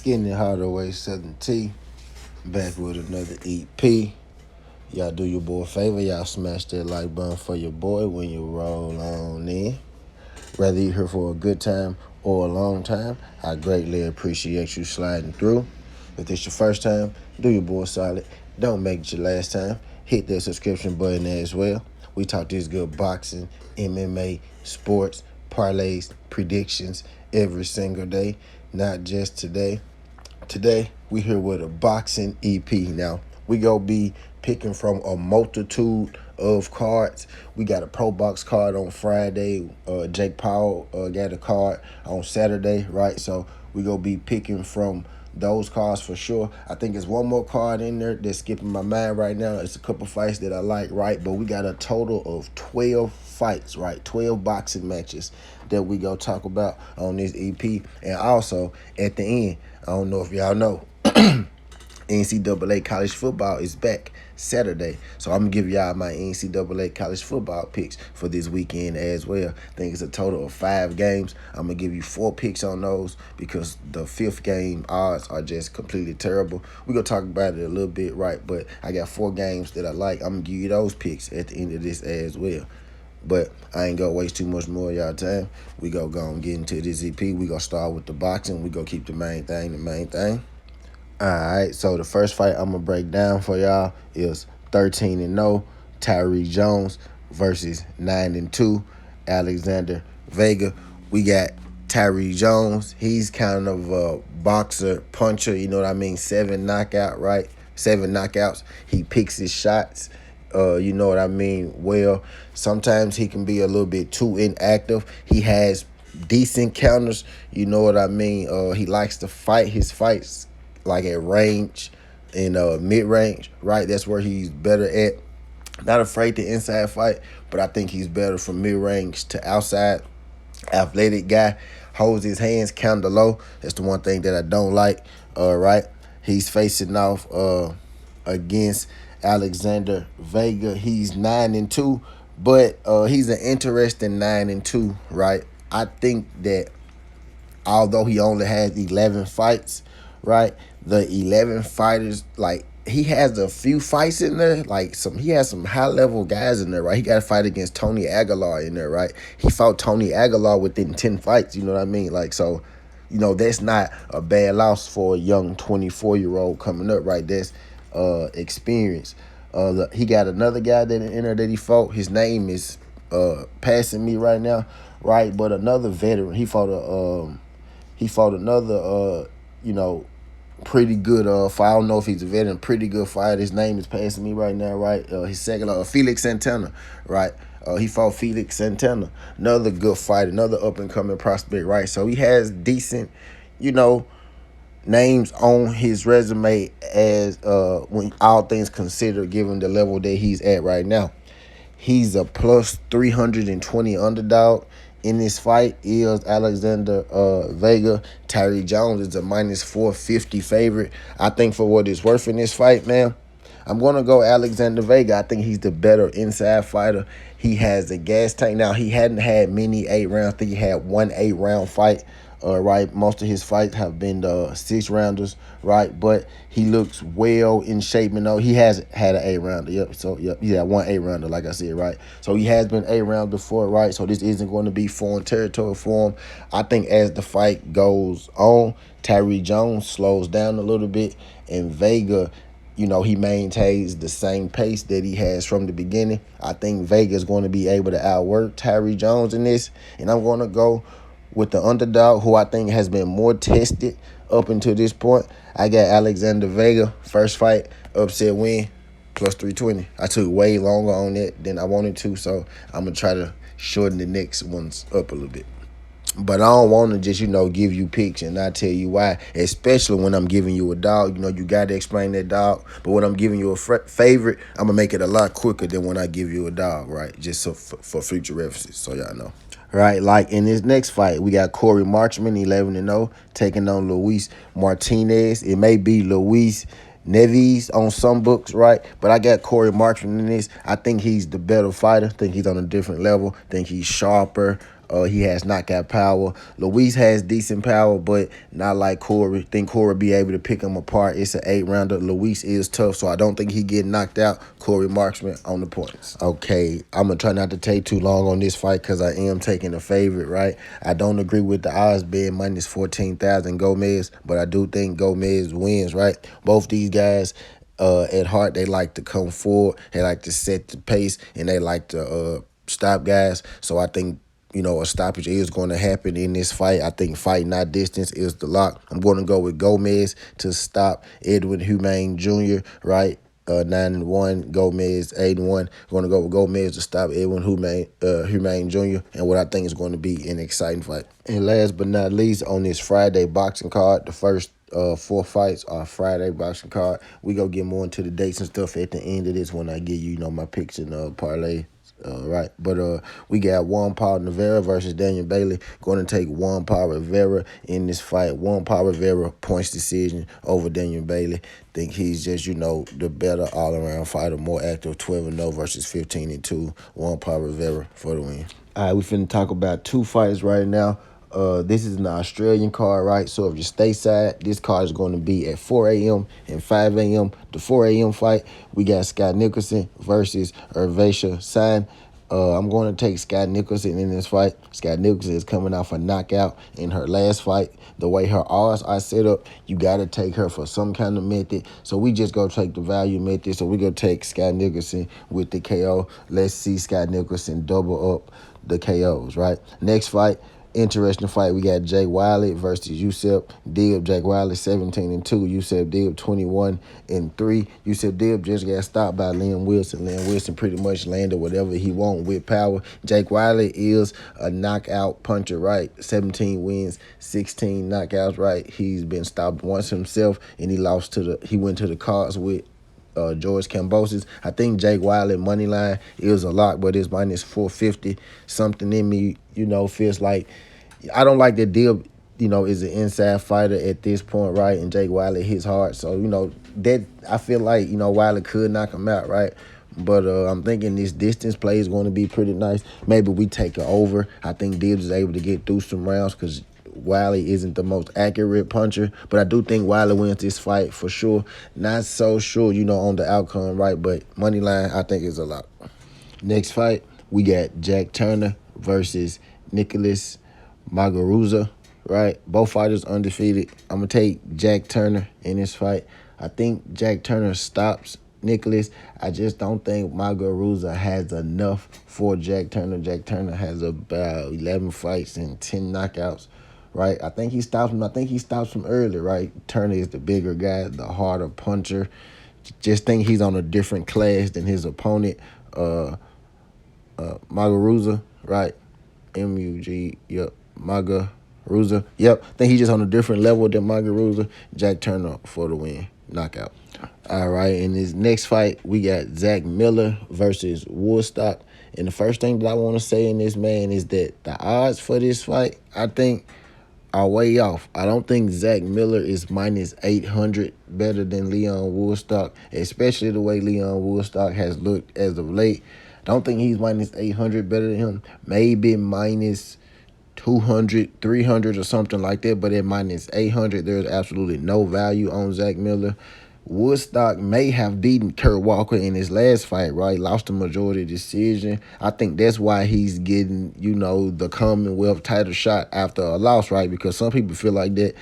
Getting it harder way, Southern T. Back with another EP. Y'all do your boy a favor. Y'all smash that like button for your boy when you roll on in. Whether you're here for a good time or a long time, I greatly appreciate you sliding through. If it's your first time, do your boy solid. Don't make it your last time. Hit that subscription button as well. We talk this good boxing, MMA, sports, parlays, predictions every single day, not just today. Today, we here with a boxing EP. Now, we gonna be picking from a multitude of cards. We got a Pro Box card on Friday. Jake Paul got a card on Saturday, right? So we gonna be picking from those cards for sure. I think there's one more card in there that's skipping my mind right now. It's a couple fights that I like, right? But we got a total of 12 fights, right? 12 boxing matches that we go talk about on this EP. And also, at the end, I don't know if y'all know, NCAA college football is back Saturday. So I'm going to give y'all my NCAA college football picks for this weekend as well. I think it's a total of 5 games. I'm going to give you 4 picks on those because the 5th game odds are just completely terrible. We're going to talk about it a little bit, right? But I got 4 games that I like. I'm going to give you those picks at the end of this as well. But I ain't going to waste too much more of y'all time. We going to go and get into this EP. We going to start with the boxing. We going to keep the main thing. Alright, so the first fight I'm going to break down for y'all is 13-0 Tyree Jones versus 9-2 Alexander Vega. We got Tyree Jones. He's kind of a boxer, puncher, you know what I mean? 7 knockouts. He picks his shots, you know what I mean? Well, sometimes he can be a little bit too inactive. He has decent counters, you know what I mean? He likes to fight his fights like at range and mid-range, right? That's where he's better at. Not afraid to inside fight, but I think he's better from mid-range to outside. Athletic guy, holds his hands kind of low. That's the one thing that I don't like, right? He's facing off against Alexander Vega. He's 9-2, but he's an interesting 9-2, right? I think that although he only has 11 fights, right? The 11 fighters, like, he has a few fights in there. He has some high-level guys in there, right? He got a fight against Tony Aguilar in there, right? He fought Tony Aguilar within 10 fights, you know what I mean? Like, so, you know, that's not a bad loss for a young 24-year-old coming up, right? That's experience. He got another guy that in there that he fought. His name is passing me right now, right? But another veteran. He fought another, pretty good fight. I don't know if he's a veteran, pretty good fight. His name is passing me right now, right? His second, Felix Santana, right? He fought Felix Santana, another good fight, another up-and-coming prospect, right? So he has decent, names on his resume as when all things considered, given the level that he's at right now. He's a plus 320 underdog. In this fight is Alexander Vega. Tyree Jones is a minus 450 favorite. I think for what it's worth in this fight, man, I'm going to go Alexander Vega. I think he's the better inside fighter. He has a gas tank. Now, he hadn't had many 8 rounds. I think he had one 8-round fight, right? Most of his fights have been 6-rounders, right? But he looks well in shape. He has had an 8-rounder. Yep. So, he had one 8-rounder, like I said, right? So, he has been 8 rounds before, right? So, this isn't going to be foreign territory for him. I think as the fight goes on, Tyree Jones slows down a little bit, and Vega, he maintains the same pace that he has from the beginning. I think Vega's going to be able to outwork Tyree Jones in this, and I'm going to go with the underdog, who I think has been more tested up until this point. I got Alexander Vega, first fight, upset win, plus 320. I took way longer on it than I wanted to, so I'm going to try to shorten the next ones up a little bit. But I don't want to just, give you picks and not tell you why, especially when I'm giving you a dog. You got to explain that dog. But when I'm giving you a favorite, I'm going to make it a lot quicker than when I give you a dog, right? Just so for future references, so y'all know. Right, like in this next fight, we got Corey Marchman, 11-0, taking on Luis Martinez. It may be Luis Neves on some books, right? But I got Corey Marchman in this. I think he's the better fighter. I think he's on a different level. I think he's sharper. He has knockout power. Luis has decent power, but not like Corey. Think Corey be able to pick him apart. It's an 8-rounder. Luis is tough, so I don't think he get knocked out. Corey Marksman on the points. Okay, I'm going to try not to take too long on this fight because I am taking a favorite, right? I don't agree with the odds being minus 14,000 Gomez, but I do think Gomez wins, right? Both these guys, at heart, they like to come forward. They like to set the pace, and they like to stop guys. So I think, a stoppage is going to happen in this fight. I think fight, not distance, is the lock. I'm going to go with Gomez to stop Edwin Humaine Jr., right? 9-1, Gomez 8-1. Going to go with Gomez to stop Edwin Humaine Jr. and what I think is going to be an exciting fight. And last but not least, on this Friday boxing card, the first 4 fights are Friday boxing card. We go get more into the dates and stuff at the end of this when I give you, my picks and parlay. Right, but we got Juan Paul Rivera versus Daniel Bailey. Going to take Juan Paul Rivera in this fight. Juan Paul Rivera points decision over Daniel Bailey. Think he's just, the better all-around fighter, more active, 12-0 versus 15-2. Juan Paul Rivera for the win. All right, we finna talk about 2 fights right now. This is an Australian card, right? So if you're stateside, this card is going to be at 4 a.m. and 5 a.m. The 4 a.m. fight, we got Scott Nicholson versus Ervasha Sign. I'm going to take Scott Nicholson in this fight. Scott Nicholson is coming off a knockout in her last fight. The way her odds are set up, you got to take her for some kind of method. So we just go take the value method. So we go take Scott Nicholson with the KO. Let's see Scott Nicholson double up the KOs, right? Next fight. Interesting fight. We got Jake Wiley versus Yusef Dib. Jake Wiley 17-2. Yusef Dib 21-3. Yusef Dib just got stopped by Liam Wilson. Liam Wilson pretty much landed whatever he want with power. Jake Wiley is a knockout puncher, right? 17 wins, 16 knockouts, right? He's been stopped once himself, and he went to the cards with George Kambosos. I think Jake Wiley money line is a lot, but it's minus 450. Something in me, feels like I don't like that deal. Is an inside fighter at this point, right? And Jake Wiley hits hard, so that I feel like Wiley could knock him out, right? But I'm thinking this distance play is going to be pretty nice. Maybe we take it over. I think Dibbs is able to get through some rounds because Wiley isn't the most accurate puncher, but I do think Wiley wins this fight for sure. Not so sure, on the outcome, right? But money line, I think, is a lot. Next fight, we got Jack Turner versus Nicholas Muguruza, right? Both fighters undefeated. I'm going to take Jack Turner in this fight. I think Jack Turner stops Nicholas. I just don't think Muguruza has enough for Jack Turner. Jack Turner has about 11 fights and 10 knockouts. Right, I think he stops him. I think he stops him early, right? Turner is the bigger guy, the harder puncher. Just think he's on a different class than his opponent, Muguruza, right? M-U-G, yep, Muguruza. Yep, I think he's just on a different level than Muguruza. Jack Turner for the win, knockout. All right, in this next fight, we got Zach Miller versus Woodstock. And the first thing that I want to say in this, man, is that the odds for this fight, I think, are way off. I don't think Zach Miller is minus 800 better than Leon Woodstock, especially the way Leon Woodstock has looked as of late. Don't think he's minus 800 better than him. Maybe minus 200, 300 or something like that, but at minus 800, there's absolutely no value on Zach Miller. Woodstock may have beaten Kurt Walker in his last fight, right? Lost a majority decision. I think that's why he's getting, the Commonwealth title shot after a loss, right? Because some people feel like that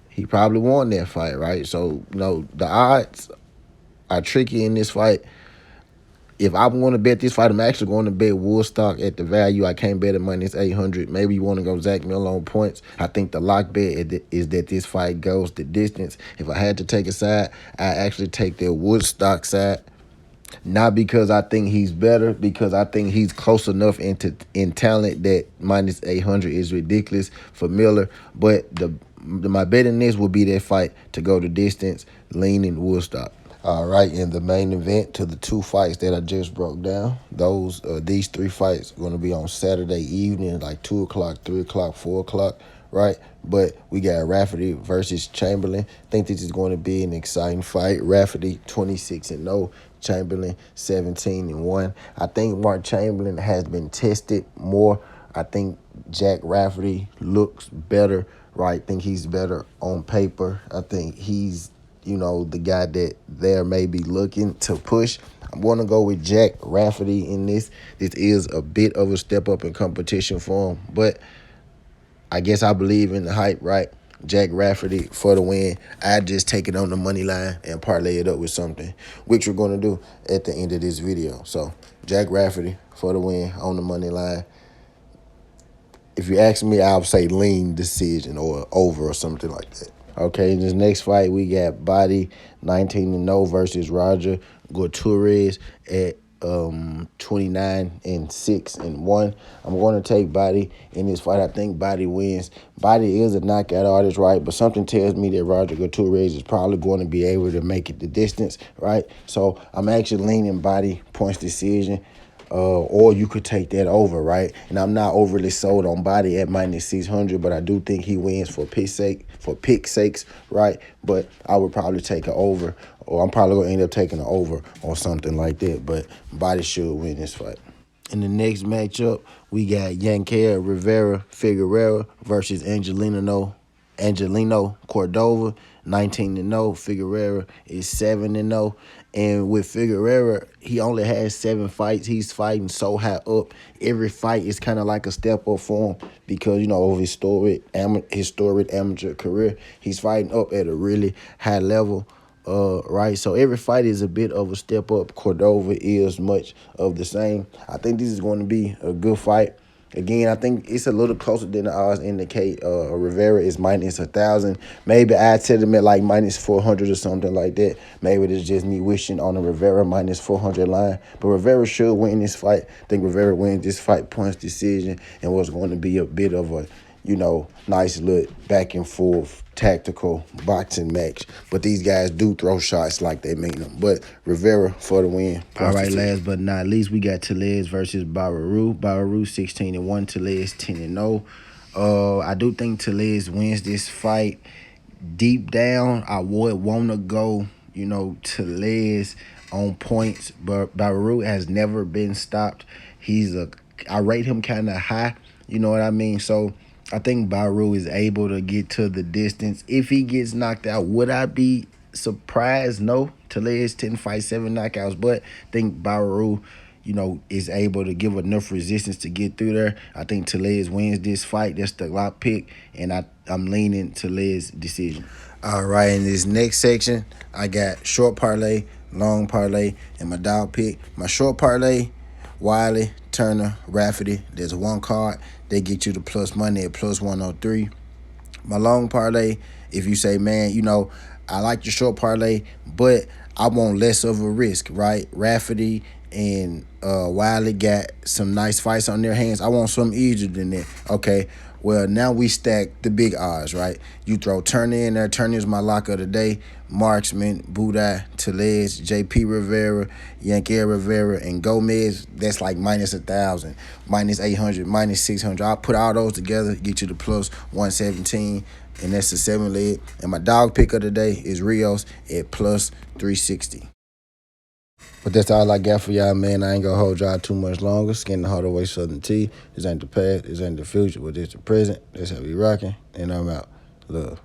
he probably won that fight, right? So, the odds are tricky in this fight. If I'm going to bet this fight, I'm actually going to bet Woodstock at the value. I can't bet it minus 800. Maybe you want to go Zach Miller on points. I think the lock bet is that this fight goes the distance. If I had to take a side, I actually take the Woodstock side. Not because I think he's better, because I think he's close enough in talent that minus 800 is ridiculous for Miller. But my bet in this will be that fight to go the distance, leaning Woodstock. All right, in the main event to the 2 fights that I just broke down, these 3 fights are going to be on Saturday evening, like 2 o'clock, 3 o'clock, 4 o'clock, right? But we got Rafferty versus Chamberlin. I think this is going to be an exciting fight. Rafferty 26-0, Chamberlin 17-1. I think Mark Chamberlain has been tested more. I think Jack Rafferty looks better, right? I think he's better on paper. I think he's, the guy that they're maybe looking to push. I'm going to go with Jack Rafferty in this. This is a bit of a step up in competition for him, but I guess I believe in the hype, right? Jack Rafferty for the win. I just take it on the money line and parlay it up with something, which we're going to do at the end of this video. So Jack Rafferty for the win on the money line. If you ask me, I would say lean decision or over or something like that. Okay, in this next fight, we got Body 19-0 versus Roger Gutierrez at 29-6-1. I'm going to take Body in this fight. I think Body wins. Body is a knockout artist, right? But something tells me that Roger Gutierrez is probably going to be able to make it the distance, right? So I'm actually leaning Body points decision. Or you could take that over, right? And I'm not overly sold on Body at -600, but I do think he wins for pick sakes, right? But I would probably take an over, or I'm probably gonna end up taking an over or something like that. But Body should win this fight. In the next matchup, we got Yankel Rivera Figueroa versus Angelino Cordova. 19-0. Figueroa is 7-0. And with Figueroa, he only has 7 fights. He's fighting so high up. Every fight is kind of like a step up for him because, of his historic amateur career. He's fighting up at a really high level, right? So every fight is a bit of a step up. Cordova is much of the same. I think this is going to be a good fight. Again, I think it's a little closer than the odds indicate. Rivera is -1,000. Maybe I'd set him at like -400 or something like that. Maybe it's just me wishing on the Rivera -400 line. But Rivera should win this fight. I think Rivera wins this fight points decision and was going to be a bit of a, nice little back and forth tactical boxing match. But these guys do throw shots like they mean them. But Rivera for the win. All right, last but not least, we got Tellez versus Baraou. Baraou 16-1, Tellez 10-0. I do think Tellez wins this fight. Deep down, I would want to go, Tellez on points, but Baraou has never been stopped. I rate him kind of high, you know what I mean? So I think Baraou is able to get to the distance. If he gets knocked out, would I be surprised? No. Tellez 10 fights, 7 knockouts, but I think Baraou, is able to give enough resistance to get through there. I think Tellez wins this fight. That's the lock pick, and I'm leaning Tellez decision. All right, in this next section, I got short parlay, long parlay, and my dog pick. My short parlay, Wiley, Turner, Rafferty. There's one card. They get you the plus money at +103. My long parlay, if you say, man, I like your short parlay, but I want less of a risk, right? Rafferty and Wiley got some nice fights on their hands. I want something easier than that. Okay, well, now we stack the big odds, right? You throw Turner in there. Turner is my lock of the day. Marksman, Budai, Tellez, JP Rivera, Yankel Rivera, and Gomez. That's like -1,000, -800, -600. I'll put all those together, get you the +117, and that's the 7-leg. And my dog pick of the day is Rios at +360. But that's all I got for y'all, man. I ain't gonna hold y'all too much longer. Skin the Hardaway Southern Tea. This ain't the past, this ain't the future, but this the present. That's how we rocking. And I'm out. Love.